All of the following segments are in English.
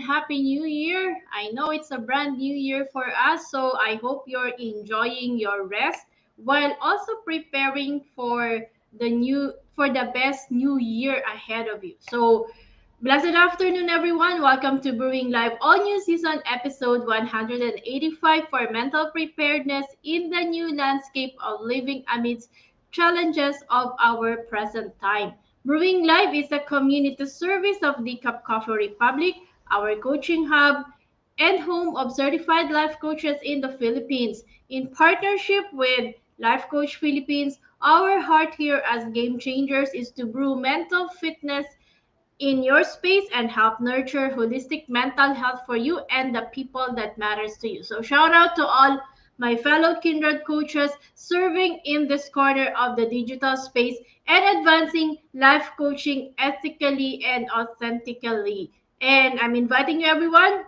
Happy New Year. I know it's a brand new year for us, so I hope you're enjoying your rest while also preparing for the best new year ahead of you. So, blessed afternoon everyone. Welcome to Brewing Live All New Season episode 185 for mental preparedness in the new landscape of living amidst challenges of our present time. Brewing Live is a community service of the Cup Coffee Republic, our coaching hub, and home of certified life coaches in the Philippines. In partnership with Life Coach Philippines, our heart here as game changers is to brew mental fitness in your space and help nurture holistic mental health for you and the people that matters to you. So shout out to all my fellow kindred coaches serving in this corner of the digital space and advancing life coaching ethically and authentically. And I'm inviting you everyone.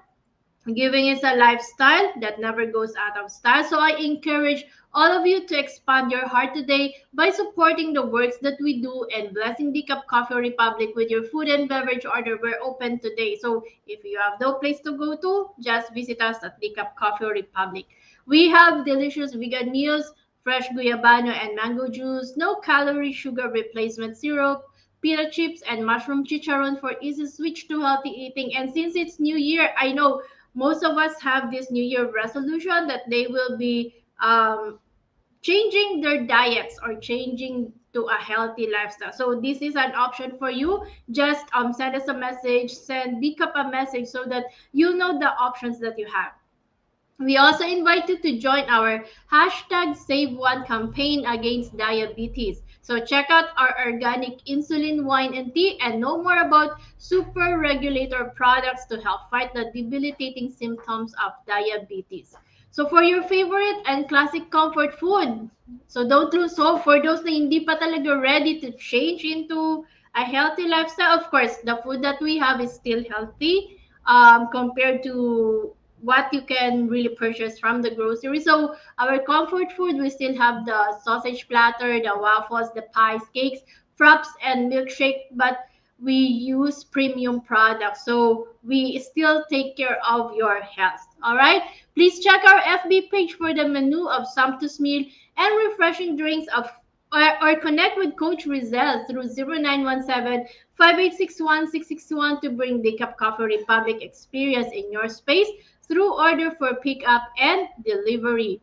Giving is a lifestyle that never goes out of style. So I encourage all of you to expand your heart today by supporting the works that we do and blessing the Cup Coffee Republic with your food and beverage order. We're open today. So if you have no place to go to, just visit us at the Cup Coffee Republic. We have delicious vegan meals, fresh guyabano and mango juice, no calorie sugar replacement syrup, pita chips and mushroom chicharron for easy switch to healthy eating. And since it's New Year, I know most of us have this New Year resolution that they will be changing their diets or changing to a healthy lifestyle. So this is an option for you. Just send us a message, send Big a message so that you know the options that you have. We also invite you to join our hashtag Save One campaign against diabetes. So check out our organic insulin wine and tea and know more about super regulator products to help fight the debilitating symptoms of diabetes. So for your favorite and classic comfort food, so don't lose hope for those na hindi pa talaga ready to change into a healthy lifestyle. Of course, the food that we have is still healthy compared to what you can really purchase from the grocery. So our comfort food, we still have the sausage platter, the waffles, the pies, cakes, fraps, and milkshake, but we use premium products. So we still take care of your health. All right. Please check our FB page for the menu of sumptuous meal and refreshing drinks of or connect with Coach Rezzhel through 0917-5861-661 to bring the Cup Coffee Republic experience in your space through order for pickup and delivery.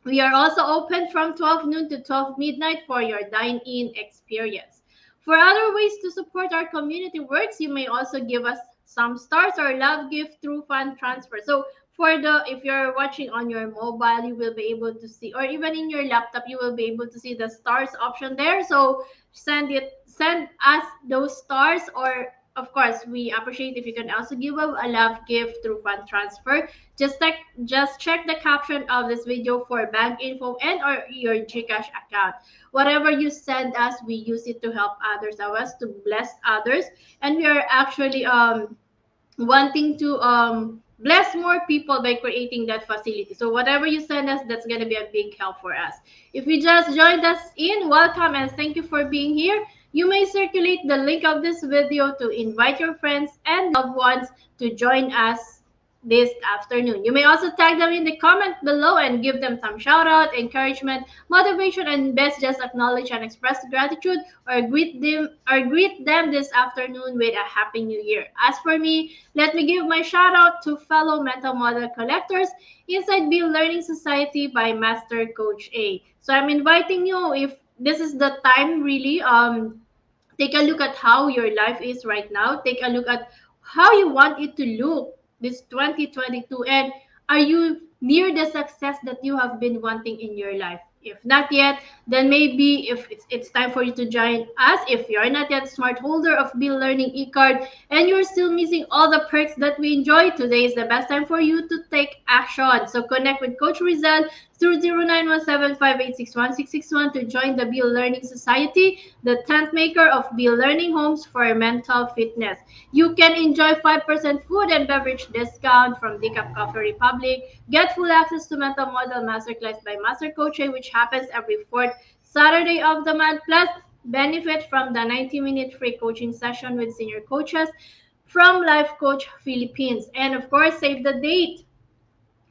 We are also open from 12 noon to 12 midnight for your dine-in experience. For other ways to support our community works, you may also give us some stars or love gift through fund transfer. So if you're watching on your mobile, you will be able to see, or even in your laptop, you will be able to see the stars option there. So send us those stars, or of course, we appreciate if you can also give a love gift through fund transfer. Just check the caption of this video for bank info and or your GCash account. Whatever you send us, we use it to help others, to bless others, and we are actually wanting to bless more people by creating that facility. So whatever you send us, that's going to be a big help for us. If you just joined us in, welcome and thank you for being here. You may circulate the link of this video to invite your friends and loved ones to join us this afternoon. You may also tag them in the comment below and give them some shout out, encouragement, motivation, and best just acknowledge and express gratitude or greet them this afternoon with a happy new year. As for me, let me give my shout out to fellow mental model collectors inside Bill Learning Society by Master Coach A. So I'm inviting you, if this is the time really, take a look at how your life is right now. Take a look at how you want it to look this 2022, and are you near the success that you have been wanting in your life? If not yet, then maybe if it's time for you to join us. If you're not yet smart holder of Bill Learning e-card and you're still missing all the perks that we enjoy, today is the best time for you to take action. So connect with Coach Rezzhel through 0917-5861-661 to join the Bill Learning Society, the tent maker of Bill Learning Homes for mental fitness. You can enjoy 5% food and beverage discount from the Cup Coffee Republic. Get full access to Mental Model Masterclass by Master Coach, which happens every fourth Saturday of the month. Plus, benefit from the 90-minute free coaching session with senior coaches from Life Coach Philippines. And of course, save the date.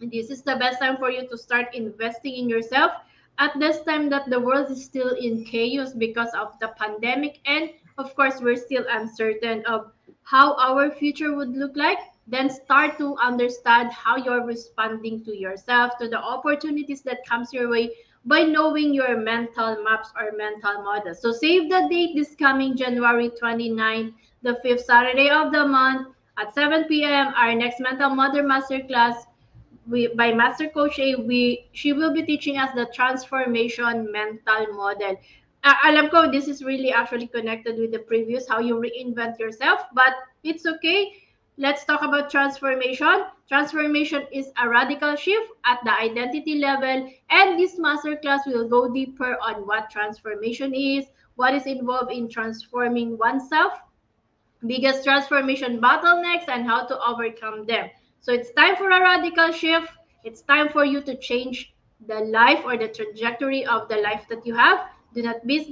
This is the best time for you to start investing in yourself at this time that the world is still in chaos because of the pandemic. And of course, we're still uncertain of how our future would look like. Then start to understand how you're responding to yourself, to the opportunities that comes your way by knowing your mental maps or mental models. So save the date, this coming January 29th, the fifth Saturday of the month at 7 p.m. Our next mental model masterclass, by Master Coach A, she will be teaching us the transformation mental model. Alam ko, this is really actually connected with the previous, how you reinvent yourself, but it's okay. Let's talk about transformation. Transformation is a radical shift at the identity level, and this masterclass will go deeper on what transformation is, what is involved in transforming oneself, biggest transformation bottlenecks, and how to overcome them. So it's time for a radical shift. It's time for you to change the life or the trajectory of the life that you have. Do not miss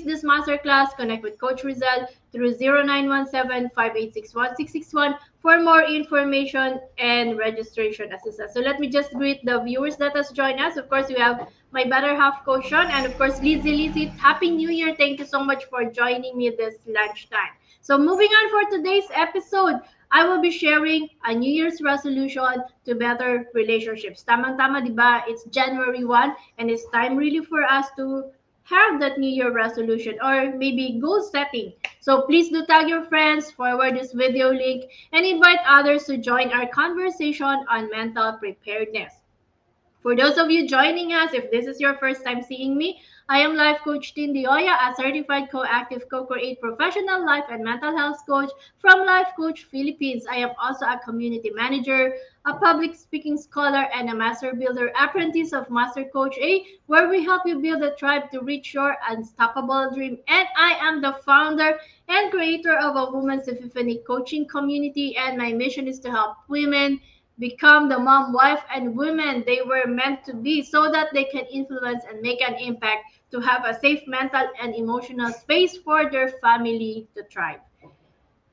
this masterclass. Connect with Coach Rezzhel through 0917-586-1661 for more information and registration assistance. So let me just greet the viewers that has joined us. Of course, we have my better half Coach Sean, and of course Lizzie. Happy New Year. Thank you so much for joining me this lunchtime. So moving on for today's episode, I will be sharing a New Year's resolution to better relationships. Tamang-tama, di ba? It's January 1 and it's time really for us to have that New Year resolution or maybe goal setting. So please do tag your friends, forward this video link, and invite others to join our conversation on mental preparedness. For those of you joining us, if this is your first time seeing me, I am Life Coach Joya, a certified co-active co-create professional life and mental health coach from Life Coach Philippines. I am also a community manager, a public speaking scholar, and a master builder apprentice of Master Coach A, where we help you build a tribe to reach your unstoppable dream. And I am the founder and creator of a Women's Epiphany coaching community, and my mission is to help women become the mom, wife, and women they were meant to be so that they can influence and make an impact to have a safe mental and emotional space for their family to thrive.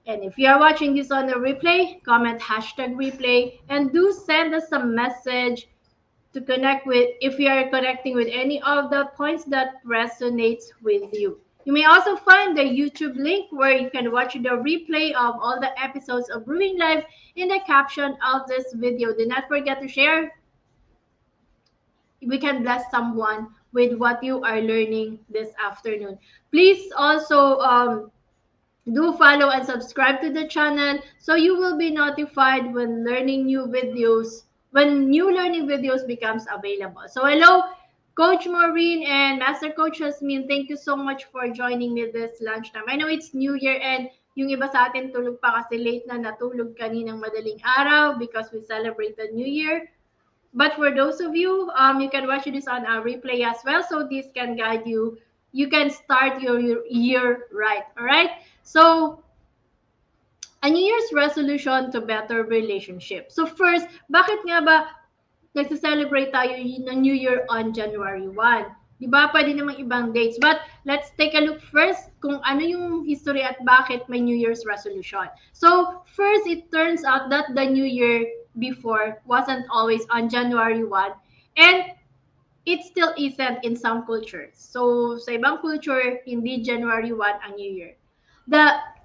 And if you are watching this on the replay, comment hashtag replay and do send us a message to connect with if you are connecting with any of the points that resonates with you. You may also find the YouTube link where you can watch the replay of all the episodes of Brewing Live in the caption of this video. Do not forget to share. We can bless someone with what you are learning this afternoon. Please also do follow and subscribe to the channel so you will be notified when new learning videos becomes available. So hello, Coach Maureen and Master Coach Jasmine, thank you so much for joining me this lunchtime. I know it's New Year and yung iba sa atin tulog pa kasi late na natulog kaninang madaling araw because we celebrated New Year. But for those of you, you can watch this on our replay as well. So this can guide you. You can start your year right. All right. So a New Year's resolution to better relationship. So first, bakit nga ba nagse-celebrate tayo ng New Year on January 1? Di ba? Pwede namang ibang dates. But let's take a look first kung ano yung history at bakit may New Year's resolution. So first, it turns out that the New Year before wasn't always on January 1. And it still isn't in some cultures. So sa ibang culture, hindi January 1 ang New Year.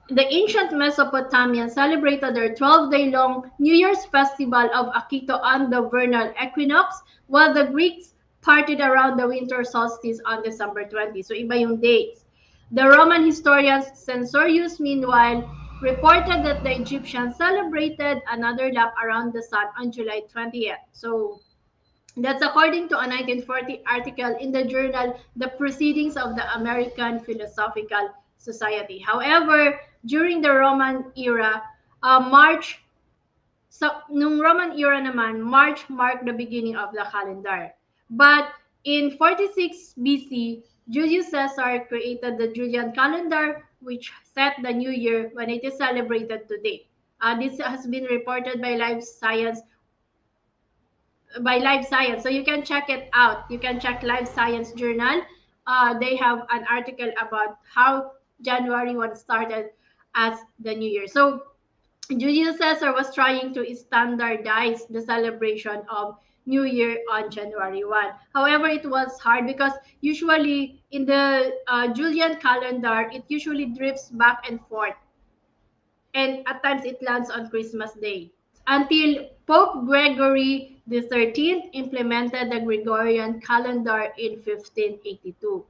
The ancient Mesopotamians celebrated their 12-day-long New Year's festival of Akito on the vernal equinox, while the Greeks partied around the winter solstice on December 20. So iba yung dates. The Roman historian Censorius, meanwhile, reported that the Egyptians celebrated another lap around the sun on July 20th. So that's according to a 1940 article in the journal The Proceedings of the American Philosophical Society. However, during the Roman era, nung Roman era naman, March marked the beginning of the calendar. But in 46 BC, Julius Caesar created the Julian calendar, which set the new year when it is celebrated today. This has been reported by Live Science. So you can check it out. You can check Live Science Journal. They have an article about how January 1 started as the new year. So Julius Caesar was trying to standardize the celebration of New Year on January 1. However, it was hard because usually in the Julian calendar, it usually drifts back and forth, and at times it lands on Christmas Day. Until Pope Gregory the 13th implemented the Gregorian calendar in 1582.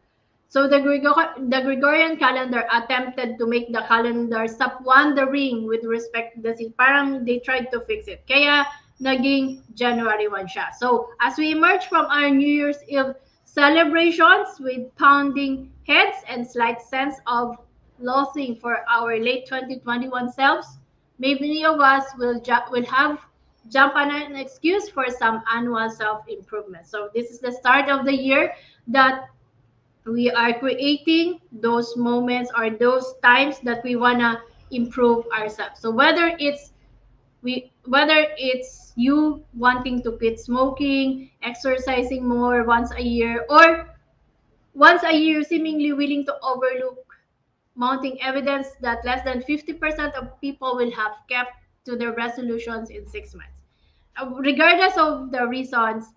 So the Gregorian calendar attempted to make the calendar stop wandering with respect to the season. Parang they tried to fix it. Kaya naging January 1 siya. So as we emerge from our New Year's Eve celebrations with pounding heads and slight sense of loathing for our late 2021 selves, maybe many of us will have jump on an excuse for some annual self-improvement. So this is the start of the year that we are creating those moments or those times that we want to improve ourselves. So whether it's you wanting to quit smoking, exercising more once a year, or once a year seemingly willing to overlook mounting evidence that less than 50% of people will have kept to their resolutions in 6 months. Regardless of the reasons,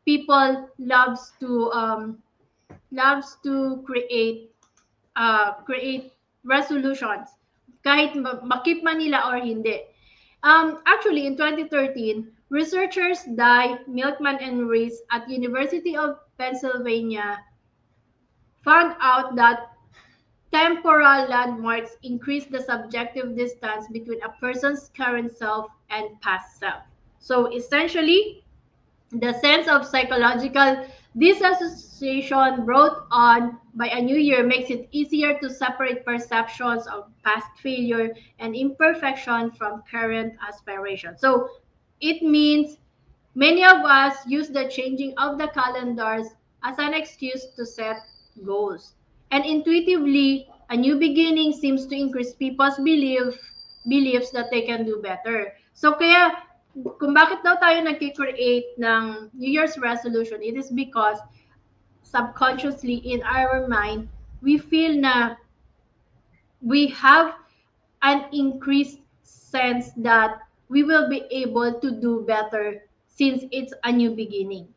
people loves to create resolutions kahit makip man nila or hindi. Actually, in 2013, researchers Dye, Milkman, and Reese at University of Pennsylvania found out that temporal landmarks increase the subjective distance between a person's current self and past self. So essentially, the sense of psychological disassociation brought on by a new year makes it easier to separate perceptions of past failure and imperfection from current aspiration. So it means many of us use the changing of the calendars as an excuse to set goals. And intuitively, a new beginning seems to increase people's beliefs that they can do better. So kaya kung bakit daw tayo nagki-create ng New Year's resolution, it is because subconsciously in our mind, we feel na we have an increased sense that we will be able to do better since it's a new beginning.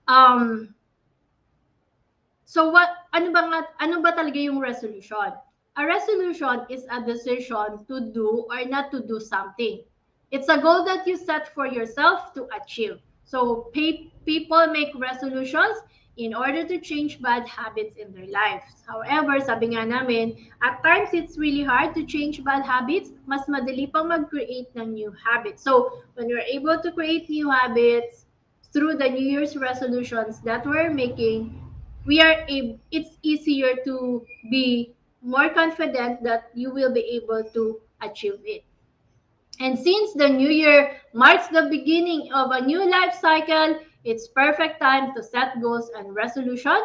Um, so ano ba talaga yung resolution? A resolution is a decision to do or not to do something. It's a goal that you set for yourself to achieve. So people make resolutions in order to change bad habits in their lives. However, sabi nga namin, at times it's really hard to change bad habits. Mas madali pang mag-create ng new habits. So when you're able to create new habits through the New Year's resolutions that we're making, it's easier to be more confident that you will be able to achieve it. And since the new year marks the beginning of a new life cycle, it's perfect time to set goals and resolution.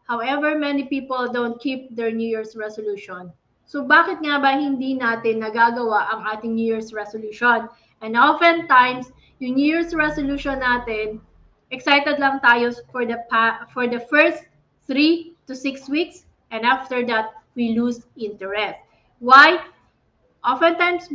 However, many people don't keep their New Year's resolution. So bakit nga ba hindi natin nagagawa ang ating New Year's resolution? And oftentimes, yung New Year's resolution natin, excited lang tayo for the first 3 to 6 weeks, and after that, we lose interest. Why? Oftentimes,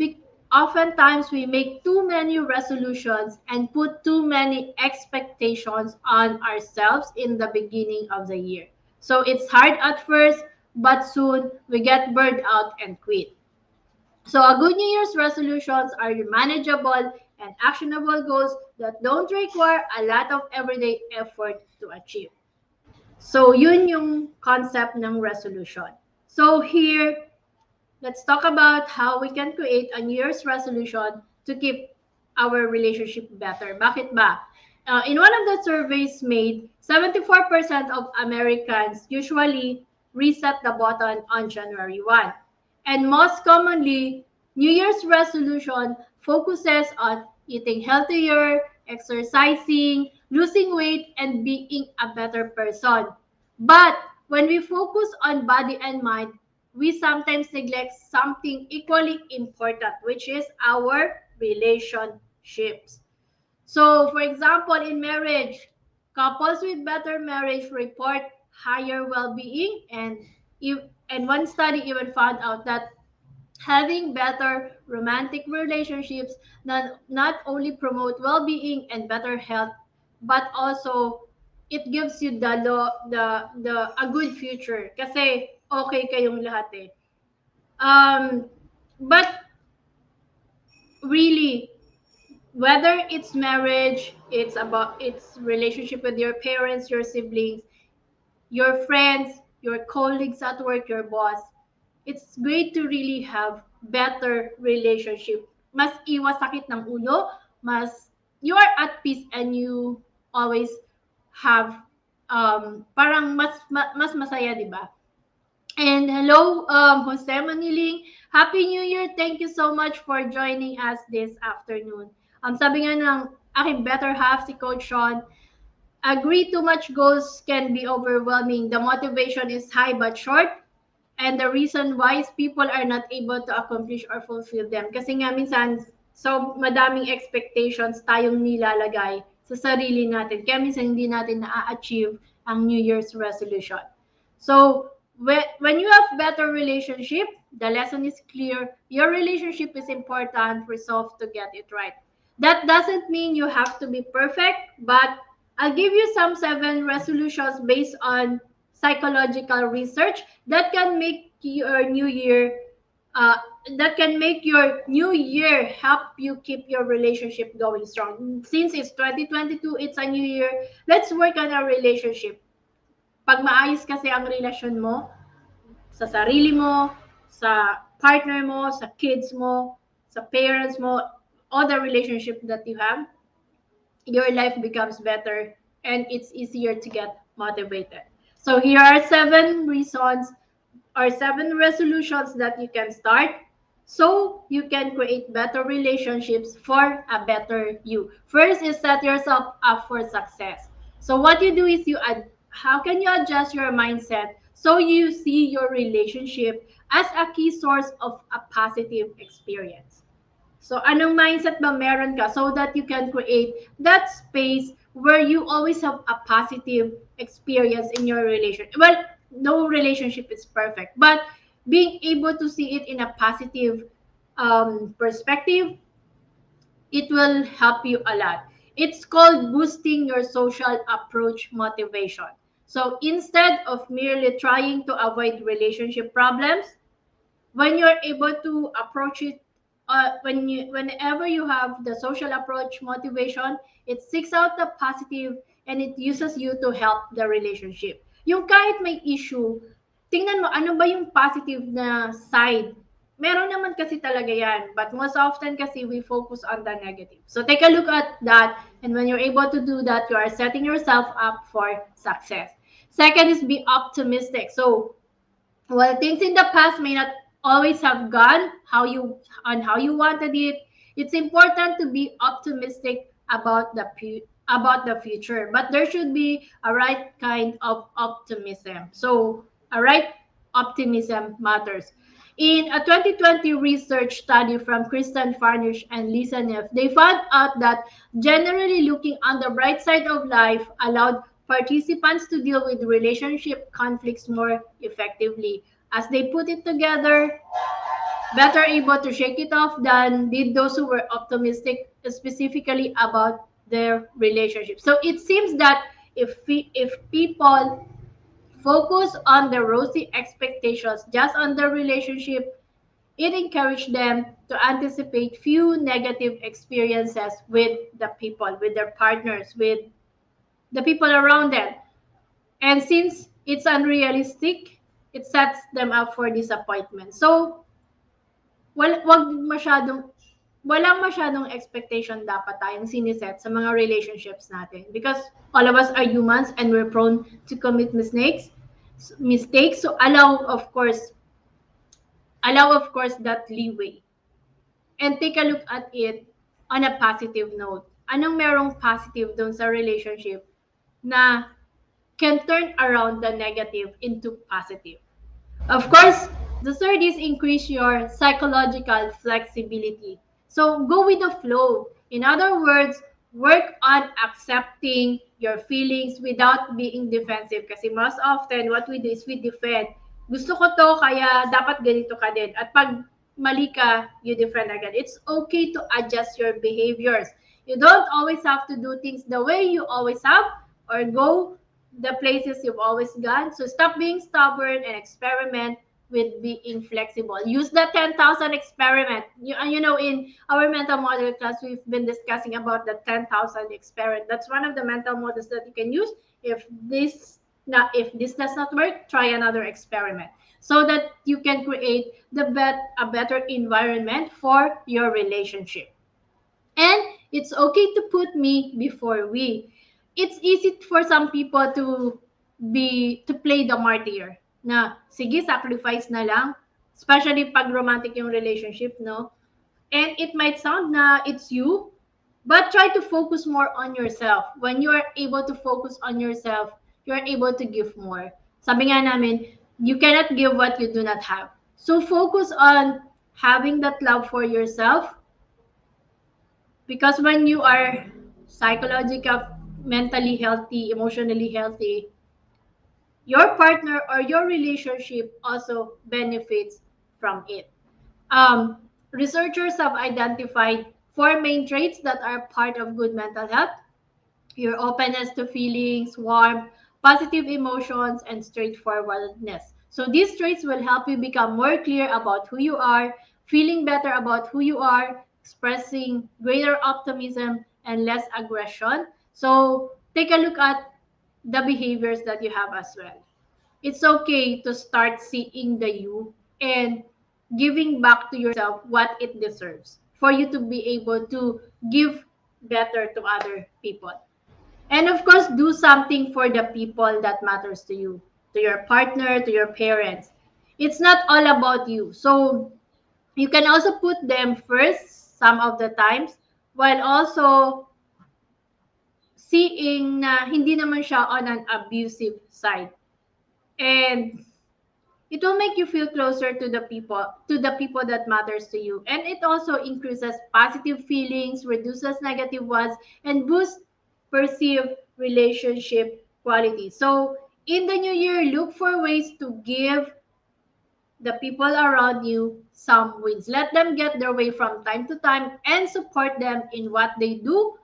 oftentimes we make too many resolutions and put too many expectations on ourselves in the beginning of the year. So it's hard at first, but soon we get burned out and quit. So a good New Year's resolutions are manageable and actionable goals that don't require a lot of everyday effort to achieve. So yun yung concept ng resolution. So here, let's talk about how we can create a New Year's resolution to keep our relationship better. Bakit ba? In one of the surveys made, 74% of Americans usually reset the button on January 1. And most commonly, New Year's resolution focuses on eating healthier, exercising, losing weight, and being a better person. But when we focus on body and mind, we sometimes neglect something equally important, which is our relationships. So, for example, in marriage, couples with better marriage report higher well-being, and one study even found out that Having better romantic relationships not only promote well-being and better health, but also it gives you the a good future kasi okay kayong lahat eh. But really, whether it's marriage, it's relationship with your parents, your siblings, your friends, your colleagues at work, your boss, it's great to really have better relationship. Mas iwas sakit ng ulo, mas you are at peace and you always have parang mas masaya, di ba? And hello, Jose Maniling. Happy New Year. Thank you so much for joining us this afternoon. Sabi nga ng aking better half, si Coach Sean, agree too much goals can be overwhelming. The motivation is high but short. And the reason why is people are not able to accomplish or fulfill them. Kasi nga minsan, so madaming expectations tayong nilalagay sa sarili natin. Kaya minsan hindi natin na-achieve ang New Year's resolution. So, when you have better relationship, the lesson is clear. Your relationship is important. Resolve to get it right. That doesn't mean you have to be perfect, but I'll give you some 7 resolutions based on psychological research that can make your new year uh, that can make your new year help you keep your relationship going strong. Since it's 2022, it's a new year. Let's work on our relationship. Pag maayos kasi ang relasyon mo sa sarili mo, sa partner mo, sa kids mo, sa parents mo, all the relationship that you have, your life becomes better and it's easier to get motivated. So here are 7 reasons or 7 resolutions that you can start so you can create better relationships for a better you. First is set yourself up for success. So what you do is how can you adjust your mindset so you see your relationship as a key source of a positive experience. So, anong mindset ba meron ka so that you can create that space where you always have a positive experience in your relationship? Well, no relationship is perfect, but being able to see it in a positive perspective, it will help you a lot. It's called boosting your social approach motivation. So, instead of merely trying to avoid relationship problems, when you're able to approach it whenever you have the social approach motivation, it seeks out the positive and it uses you to help the relationship. Yung kahit may issue, tingnan mo ano ba yung positive na side. Meron naman kasi talaga yan, but most often kasi we focus on the negative. So take a look at that, and when you're able to do that, you are setting yourself up for success. Second is be optimistic. So while things in the past may not always have gone how you wanted it, it's important to be optimistic about the future. But there should be a right kind of optimism. So a right optimism matters. In a 2020 research study from Kristen Farnish and Lisa Neff, they found out that generally looking on the bright side of life allowed participants to deal with relationship conflicts more effectively. As they put it together, better able to shake it off than did those who were optimistic specifically about their relationship. So it seems that if people focus on the rosy expectations just on their relationship, it encouraged them to anticipate few negative experiences with the people, with their partners, with the people around them. And since it's unrealistic, it sets them up for disappointment. So, wag masyadong walang masyadong expectation dapat tayong siniset sa mga relationships natin because all of us are humans and we're prone to commit mistakes. So allow of course that leeway and take a look at it on a positive note. Anong merong positive doon sa relationship na can turn around the negative into positive? Of course, the third is increase your psychological flexibility. So go with the flow. In other words, work on accepting your feelings without being defensive. Kasi most often, what we do is we defend. Gusto ko to, kaya dapat ganito ka din. At pag mali ka, you different again. It's okay to adjust your behaviors. You don't always have to do things the way you always have or go the places you've always gone. So stop being stubborn and experiment with being flexible. Use the 10,000 experiment. You know, in our mental model class, we've been discussing about the 10,000 experiment. That's one of the mental models that you can use. If this does not work, try another experiment so that you can create a better environment for your relationship. And it's okay to put me before we. It's easy for some people to play the martyr. Na, sige, sacrifice na lang. Especially pag romantic yung relationship, no? And it might sound na it's you, but try to focus more on yourself. When you are able to focus on yourself, you are able to give more. Sabi nga namin, you cannot give what you do not have. So focus on having that love for yourself, because when you are psychological, mentally healthy, emotionally healthy, your partner or your relationship also benefits from it. Um, Researchers have identified four main traits that are part of good mental health: your openness to feelings, warmth, positive emotions, and straightforwardness. So these traits will help you become more clear about who you are, feeling better about who you are, expressing greater optimism and less aggression. So take a look at the behaviors that you have as well. It's okay to start seeing the you and giving back to yourself what it deserves for you to be able to give better to other people. And of course, do something for the people that matters to you, to your partner, to your parents. It's not all about you. So you can also put them first some of the times, while also seeing na hindi naman siya on an abusive side. And it will make you feel closer to the people that matters to you. And it also increases positive feelings, reduces negative ones, and boosts perceived relationship quality. So in the new year, look for ways to give the people around you some wins. Let them get their way from time to time and support them in what they do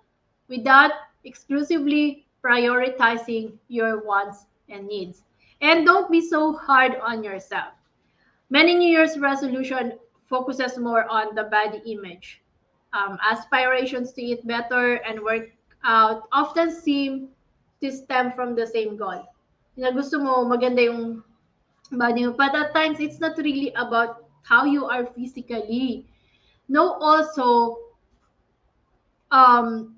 without exclusively prioritizing your wants and needs. And don't be so hard on yourself. Many New Year's resolution focuses more on the body image. Aspirations to eat better and work out often seem to stem from the same goal. Na gusto mo maganda yung body mo, but at times it's not really about how you are physically. No, also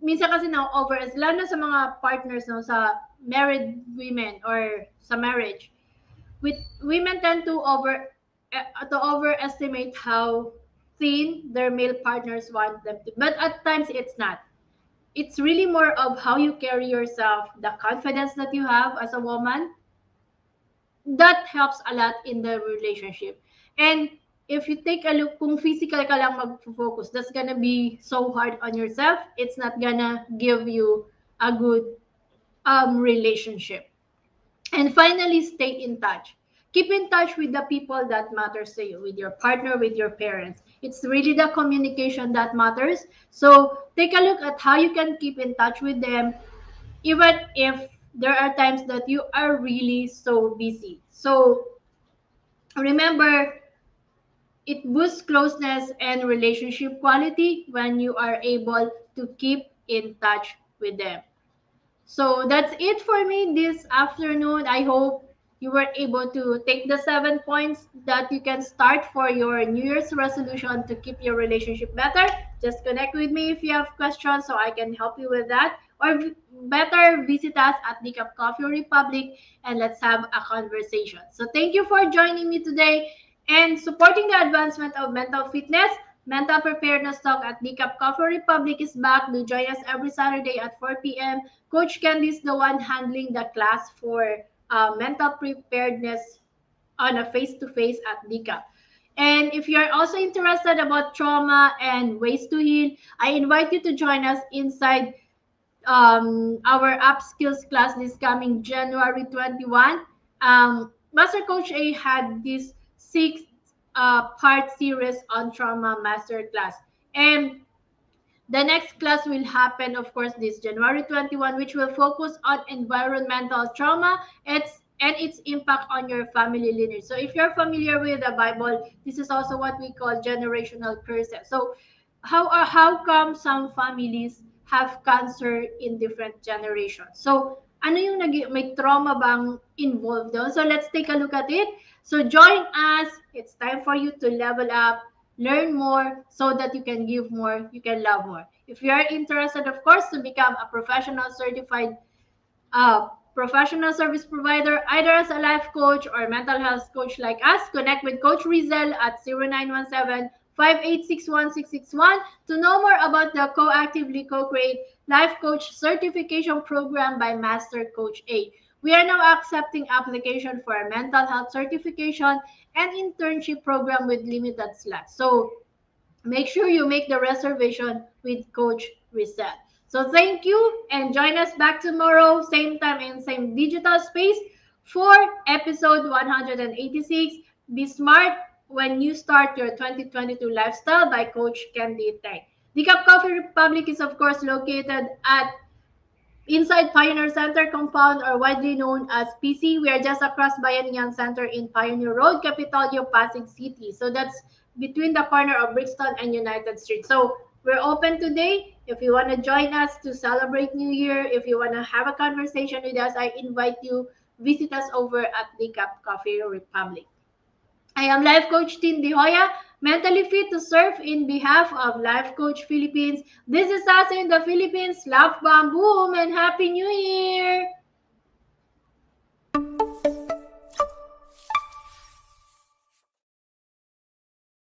minsan kasi na over, lalo na sa mga partners, no, sa married women or sa marriage, with women tend to overestimate how thin their male partners want them to. But at times it's not. It's really more of how you carry yourself, the confidence that you have as a woman. That helps a lot in the relationship. And if you take a look, kung physical ka lang mag-focus, that's gonna be so hard on yourself. It's not gonna give you a good relationship. And finally, stay in touch. Keep in touch with the people that matters to you, with your partner, with your parents. It's really the communication that matters. So take a look at how you can keep in touch with them, even if there are times that you are really so busy. So remember, it boosts closeness and relationship quality when you are able to keep in touch with them. So that's it for me this afternoon. I hope you were able to take the 7 points that you can start for your New Year's resolution to keep your relationship better. Just connect with me if you have questions so I can help you with that. Or better, visit us at the Coffee Republic and let's have a conversation. So thank you for joining me today and supporting the advancement of mental fitness. Mental Preparedness Talk at Decaf Coffee Republic is back. Do join us every Saturday at 4 p.m. Coach Candy is the one handling the class for mental preparedness on a face-to-face at Decaf. And if you're also interested about trauma and ways to heal, I invite you to join us inside our Up Skills class this coming January 21. Master Coach A had these part series on trauma masterclass. And the next class will happen, of course, this January 21, which will focus on environmental trauma and its impact on your family lineage. So if you're familiar with the Bible, this is also what we call generational curses. So how come some families have cancer in different generations? So ano yung may trauma bang involved doon? So let's take a look at it. So join us. It's time for you to level up, learn more so that you can give more, you can love more. If you are interested, of course, to become a professional certified professional service provider, either as a life coach or mental health coach like us, connect with Coach Rezzhel at 0917-5861661 to know more about the Co-Actively Co-Create Life Coach Certification Program by Master Coach A. We are now accepting application for a mental health certification and internship program with limited slots. So make sure you make the reservation with Coach Rezzhel. So thank you and join us back tomorrow, same time and same digital space for episode 186. Be smart when you start your 2022 lifestyle by Coach Candy Tang. The Cup Coffee Republic is of course located at inside Pioneer Center compound, or widely known as PC. We are just across Bayanihan Center in Pioneer Road, Capitolio, Pasig City. So that's between the corner of Brixton and United Street. So we're open today. If you want to join us to celebrate New Year, if you want to have a conversation with us, I invite you visit us over at the Cup Coffee Republic. I am Life Coach Tindy Joya, mentally fit to serve in behalf of Life Coach Philippines. This is us in the Philippines. Love, bomb, boom, and Happy New Year!